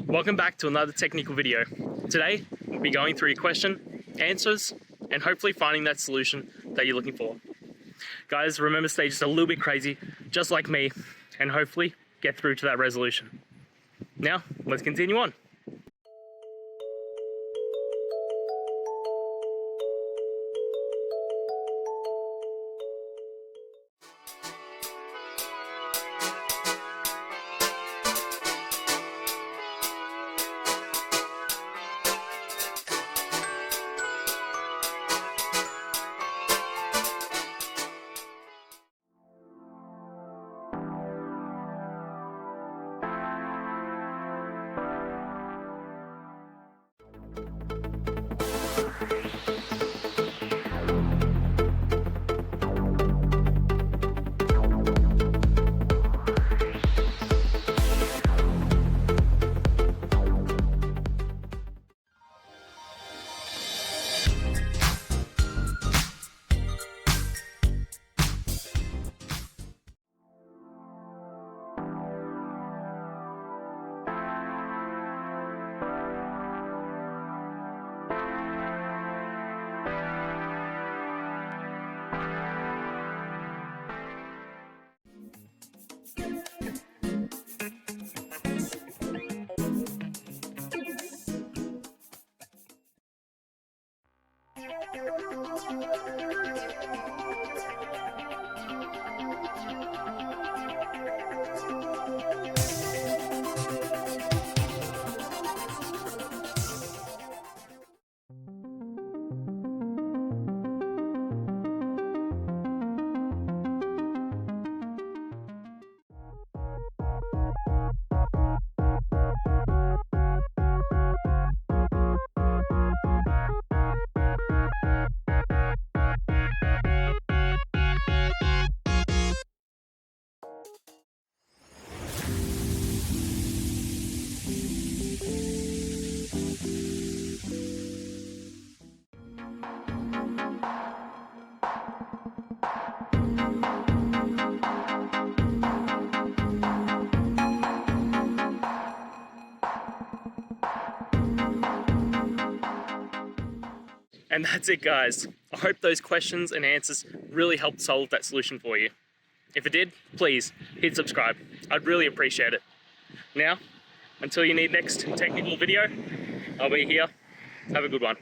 Welcome back to another technical video. Today, we'll be going through your question, answers, and hopefully finding that solution that you're looking for. Guys, remember, stay just a little bit crazy, just like me, and hopefully get through to that resolution. Now, let's continue on. And that's it, guys. I hope those questions and answers really helped solve that solution for you. If it did, please hit subscribe. I'd really appreciate it. Now, until you need next technical video, I'll be here. Have a good one.